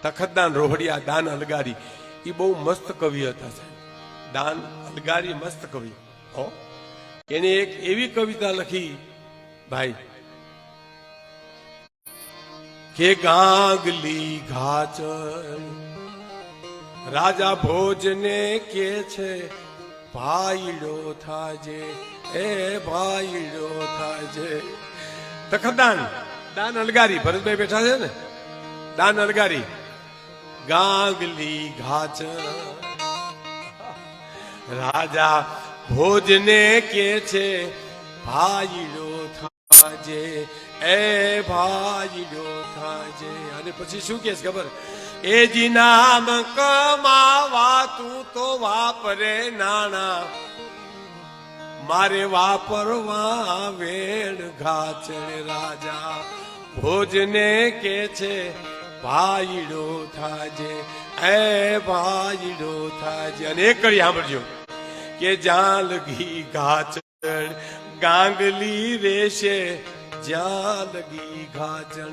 તખતદાન રોહડિયા દાન અલગારી એ બહુ મસ્ત કવિ હતા સાહેબ. દાન અલગારી મસ્ત કવિ. એને એક એવી કવિતા લખી ભાઈ કે ગાંગલી ઘાચર રાજા ભોજને કે છે ભાઈડો થાજે એ ભાઈડો થાજે. તખતદાન દાન અલગારી ભરતભાઈ બેઠા છે ને, દાન અલગારી ગાંગલી ઘાચર રાજા ભોજને કે છે ભાઈડો થાજે એ ભાઈડો થાજે. અને પછી શું કે ખબર? એ જી નામ કમાવા તું તો વાપરે નાણા, મારે વાપરવા વેણ ઘાચર રાજા ભોજને કે છે ભાઈડો થાજે એ ભાઈડો થાજે. અને એક કરી સાંભળજો કે જ્યાં લગી ઘાચર ગાંગલી રેશે, જ્યાં લગી ઘાચર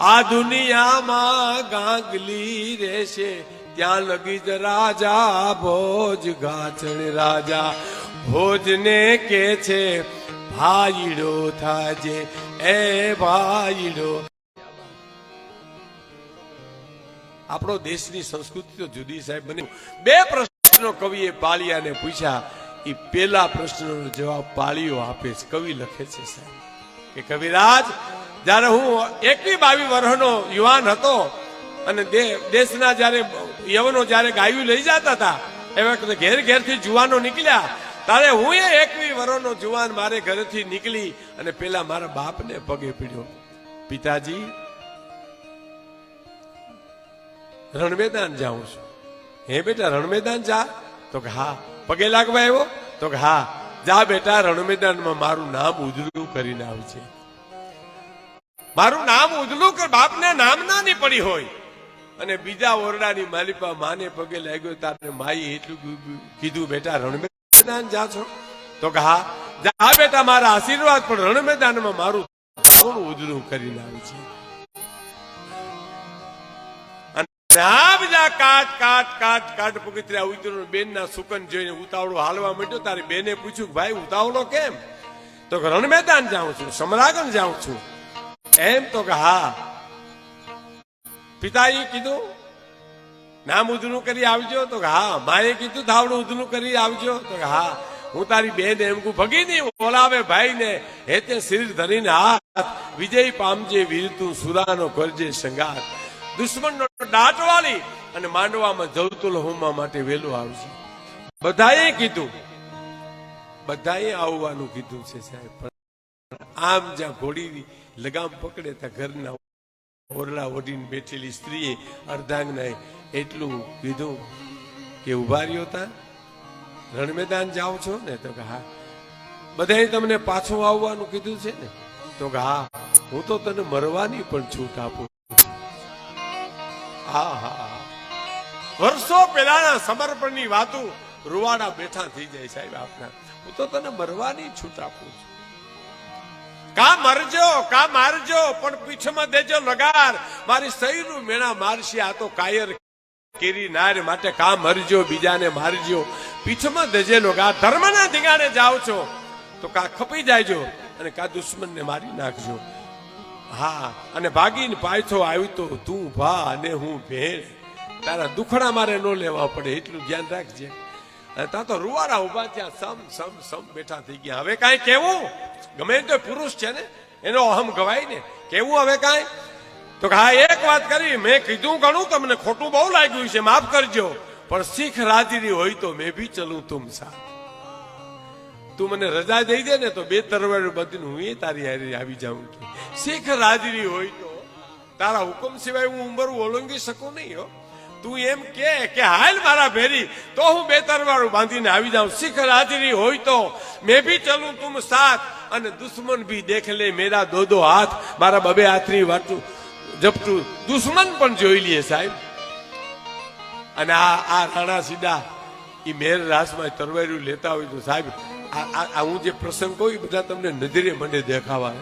આ દુનિયામાં ગાંગલી રેશે, ત્યાં લગી જ રાજા ભોજ ઘાચર રાજા ભોજને કે છે ભાઈડો થાજે એ ભાઈડો. આપણો દેશની સંસ્કૃતિ તો જુદી સાહેબ બની. બે પ્રશ્નો કવિએ પાળિયાને પૂછ્યા. એ પેલા પ્રશ્નનો જવાબ પાળીઓ આપે છે. કવિ લખે છે સાહેબ કે કવિરાજ, જયારે હું 21-22 વર્ષનો યુવાન હતો અને દેશના જયારે યવનો જયારે ગાયું લઈ જતા હતા એ વખતે ઘેર ઘેરથી જુવાનો નીકળ્યા, તારે હું 21 વર્ષનો જુવાન મારે ઘરેથી નીકળી અને પેલા મારા બાપને પગે પીડ્યો, પિતાજી રણ મેદાન જાઉં છું. હે બેટા રણ મેદાન જા? તો કે હા. પગે લાગવા આવ્યો? તો કે હા. જા બેટા રણ મેદાનમાં મારું નામ ઉજળું કરીને આવજે. મારું નામ ઉજળું કર. બાપને નામ ના ની પડી હોય અને બીજા ઓરડાની માલિપા માને પગે લાગ્યો, તારે માઈ એટલું કીધું બેટા રણ મેદાન જા છો? તો કે હા. જા બેટા મારા આશીર્વાદ પણ રણ મેદાનમાં મારું ઉજળું કરીને આવજે. કાટ પગથિયા ઉતર્યો. બેન ના સુકન જોઈને ઉતાવળો હાલવા માંડ્યો. તારી બેને પૂછ્યું ભાઈ ઉતાવળો કેમ? તો કે રણ મેદાન જાઉં છું, સમરાગન જાઉં છું. એમ? તો કે હા. પિતાએ કીધું નામ ઉધનું કરી આવજો? તો કે હા. માએ કીધું ધાવડું ઉધનું કરી આવજો? તો કે હા. હું તારી બેન એમ ભગી નહીં બોલાવે ભાઈ ને હેતે શરીર ધરીને હાથ, વિજય પામજે વીર તું સુરાનો કરજે સંગાત, દુશ્મનનો દાટ વાળી અને માંડવામાં જવતુલ હોમવા માટે વેલું આવશે. બધાએ કીધું, બધાએ આવવાનું કીધું છે સાહેબ. આમ જ્યાં ઘોડી લગામ પકડે ત્યાં ઘરના ઓરડા ઓઢીને બેઠેલી સ્ત્રીએ અર્ધાંગનાએ એટલું કીધું કે ઉભા રહ્યો તા રણ મેદાન જાઓ છો ને? તો કે હા. બધાએ તમને પાછું આવવાનું કીધું છે ને? તો કે હા. હું તો તને મરવાની પણ છૂટ આપું. વર્ષો પહેલાના સમર્પણની વાતો રૂવાડા બેઠા થઈ જાય સાહેબ આપના. હું તો તને મરવાની છૂટ આપું છું. કા મરજો કા મારજો પણ પીઠમાં દેજો લગાર, મારી સહીનું મેણા મારશે આ તો કાયર કેરી નાર માટે. કા મરજો બીજાને મારજો, પીઠમાં દેજે લગાર. ધર્મના ધીંગાણે જાઓ છો તો કા ખપી જાયજો અને કા દુશ્મનને મારી નાખજો. હા. અને ભાગીને પાછો આવ્યું તો તું ભા અને હું ભેણ, તારા દુખડા મારે ન લેવા પડે એટલું ધ્યાન રાખજે. અને ત્યાં તો રૂવાડા ઉભા ત્યાં સમ બેઠા થઈ ગયા. હવે કાંઈ કેવું? ગમે તો પુરુષ છે ને, એનો અહમ ગવાય ને. કેવું હવે કાંઈ? તો હા એક વાત કરી, મેં કીધું ઘણું તમને ખોટું બહુ લાગ્યું છે, માફ કરજો, પણ શીખ રાજીરી હોય તો મેં ભી ચલું તુમ સાથ. તું મને રજા દઈ દે ને તો 2 તરવારો બધીને હું તારી હારે આવી જાઉં. શીખ રાજીરી હોય તો તારા હુકમ સિવાય હું ઉંબરું ઓળંગી શકું નહીં. હો તું એમ કે હાલ મારા ભેરી તો હું 2 તરવારો બાંધીને આવી જાઉં. શીખ રાજીરી હોય તો મેં ભી ચલું તુમ સાથ, અને દુશ્મન ભી દેખ લે મેરા 2 હાથ. મારા 2 હાથની વાતું જપટું દુશ્મન પણ જોઈ લે સાહેબ. અને આ રાણા સીધા એ મેર રાસમાં તરવાર્યું લેતા હોય તો સાહેબ હું જે પ્રસંગ કહું બધા તમને નજરે મને દેખાવા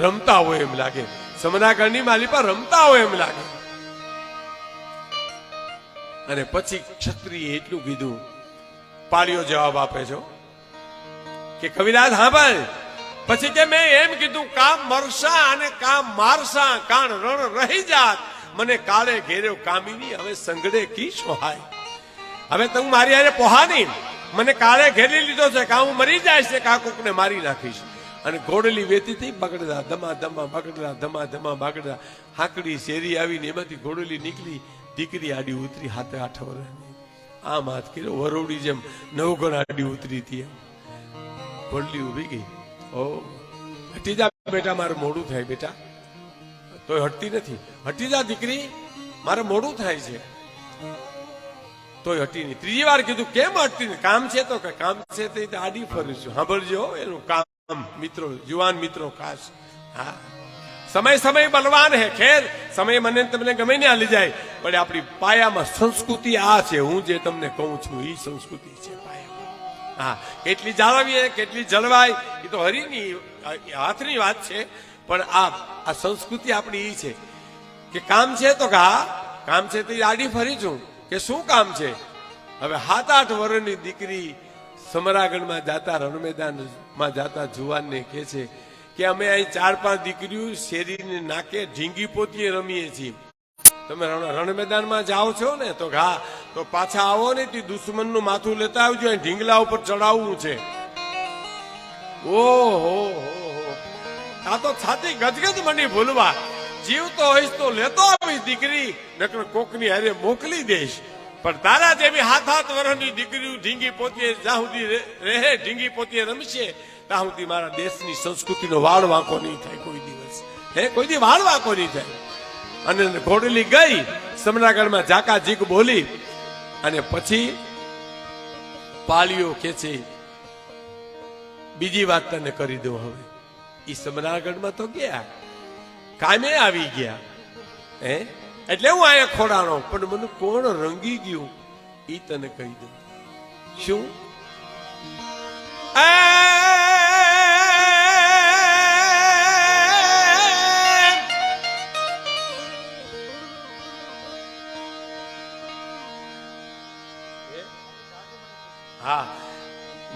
રમતા હોય એમ લાગે. સમનાગઢની માલિપા રમતા હોય એમ લાગે. અને પછી ક્ષત્રિય એટલું કીધું. પાળીઓ જવાબ આપે છો કે કવિરાજ સાંભળ. પછી કે મેં એમ કીધું કામ મરસા અને કામ મારસા કાણ રણ રહી જાત મને કાળે ઘેર્યો કામિની હવે સંગડે કી સોહાય. હવે તું મારી હારે પોહાની મને કાળે ઘેરી લીધો છે કા હું મરી જાય છે કા કોકને મારી નાખીશ. અને ઘોડલી વેતી થઈ બગડતા ધમા ધમા બગડતા ધમા ધમા બગડતા હાકડી શેરી આવીને એમાંથી ઘોડલી નીકળી. દીકરી આડી ઉતરી 7-8 વર્ષની. આમ હાથ કર્યો વરોડી જેમ 9 ગણ આડી ઉતરી હતી એમ. ઘોડલી ઉભી ગઈ. ઓ હટી જા બેટા મારે મોડું થાય બેટા. તોય હટતી નથી. હટી જા દીકરી મારે મોડું થાય છે. તોય હટી નહીં. ત્રીજી વાર કીધું કેમ હટતી નહીં? કામ છે તો કે કામ છે તો આડી ફરું છું. સાંભળજો એનું કામ મિત્રો જુવાન મિત્રો ખાસ. હા સમય સમય બલવાન હે. ખેર સમય મને તમને ગમે ને હાલી જાય પણ આપણી પાયામાં સંસ્કૃતિ આ છે. હું જે તમને કહું છું એ સંસ્કૃતિ છે પાયામાં. હા કેટલી જાળવીએ કેટલી જળવાય એ તો હરિની હાથની વાત છે. પણ આ સંસ્કૃતિ આપણી એ છે કે કામ છે તો કે હા કામ છે તો આડી ફરી છું કે શું કામ છે. હવે 7-8 વર્ષની દીકરી સમરાગઢમાં જાતા રણ મેદાનમાં જાતા જુવાનને કહે છે કે અમે અહીં 4-5 દીકરીઓ શેરીને નાકે ઢીંગી પોતીએ રમીએ છીએ. તમે રણ મેદાનમાં જાઓ છો ને તો હા તો પાછા આવો ને તે દુશ્મનનું માથું લેતા આવજો. ઢીંગલા ઉપર ચડાવવું છે. ઓહો આ તો છાતી ગજગજ મંડી ભૂલવા. જીવતો હોઈશ તો લેતો આવીશ દીકરી નકર કોકની હારે મોકલી દઈશ. પણ તારા જેવી 7-8 વર્ષની દીકરીઓ ઢીંગી પોતીએ જ્યાં સુધી રહે ઢીંગી પોતીએ રમશે ત્યાં સુધી મારા દેશની સંસ્કૃતિનો વાળ વાંકો નહીં થાય કોઈ દિવસ. કોઈ દી વાળ વાંકો નહીં થાય. અને ઘોડલી ગઈ સમરાગઢમાં જાકા જીક બોલી અને પછી પાળીઓ કે છે બીજી વાત તને કરી દઉં. હવે ઈ સમરાગઢમાં તો ગયા કામે આવી ગયા એટલે હું અહીંયા ખોડાનો પણ મને કોણ રંગી ગયું ઈ તને કહી દઉં. શું હા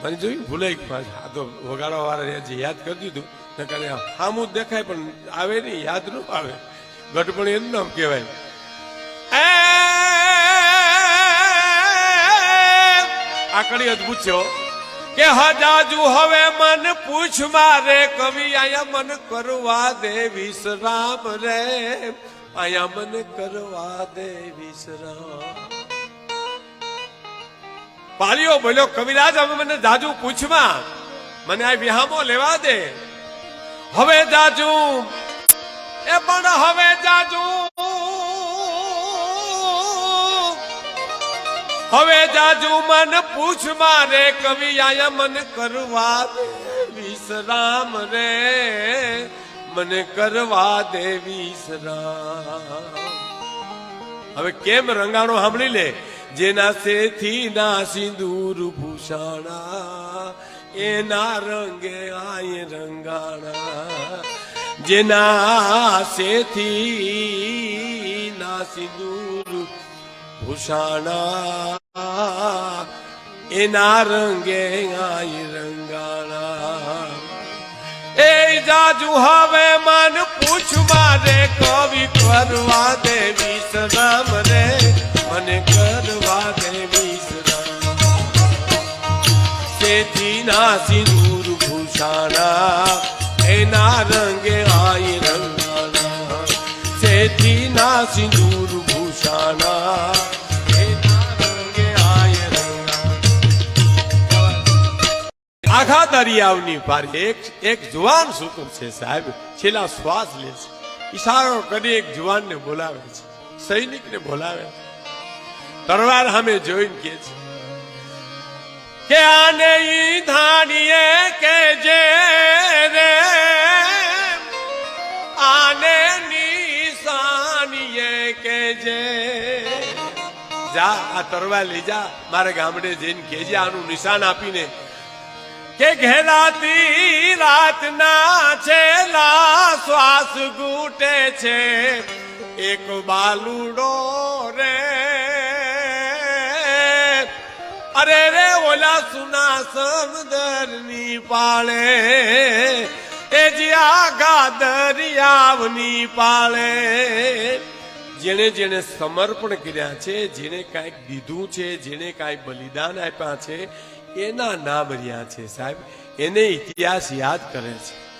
મને જોયું ભૂલાઈ ગયું. આ તો વગાડવા વાળા જે યાદ કરી દીધું નકર હામું જ દેખાય પણ આવે નહીં યાદ ન આવે. ગઢપણ એનું નામ કહેવાય. આ કડી અદભુત છે કે હજાજુ હવે મન પૂછ મારે કવિ આયા મન કરવા દે વિશ્રામ રે આયા મન કરવા દે વિશ્રામ. પાળીઓ બોલ્યો કવિરાજ હવે મને જાજુ પૂછમાં મને આ વિહામો લેવા દે. હવે જાજુ એ પણ હવે જાજુ હવે જાજુ મન પૂછ મારે કવિ આયા મન કરવા દે વિશ્રામ રે મને કરવા દે વિશ્રામ. હવે કેમ રંગાણો સાંભળી લે. જેના સેથી ના સિંદૂર ભૂષાણા એના રંગે આય રંગાણા. જેના સેથી ના સિંદૂર ભૂષાણા એના રંગે આય રંગાણા. એ જાજુ હવે મન પૂછ મારે કવિ કરવા દે વિશ્રામ રે મને કરવા દે વિશ્રામ. તેથી ના સિંદૂર ભૂષાણા એના રંગે આય રંગાણા. તેથી ના સિંદૂર ભૂષાણા એના રંગે આય રંગાણા. આખા દરિયાવની પારી એક જુવાન સૂતો છે સાહેબ. છેલ્લા શ્વાસ લે છે. ઈશારો કરી એક જુવાનને બોલાવે છે. સૈનિકને બોલાવે તરવાર સામે જોઈને કે છે કે આને ઈ ધાણીએ કે જે રે આને નિશાનીએ કે જે. જા આ તરવાર લઈ જા મારે ગામડે જઈને કેજે આનું નિશાન આપીને કે ઘેરાતી રાતના છેલ્લા શ્વાસ ઘૂટે છે એક બાલુડો રે અરે રે ઓલા સુના સમદરની પાળે એ જ્યાં ગાદરિયાવની પાળે જેને જેને સમર્પણ કર્યા છે, જેને કાંઈક દીધું છે, જેને કાંઈ બલિદાન આપ્યા છે, એના નામ રહ્યા છે સાહેબ. એને ઇતિહાસ યાદ કરે છે.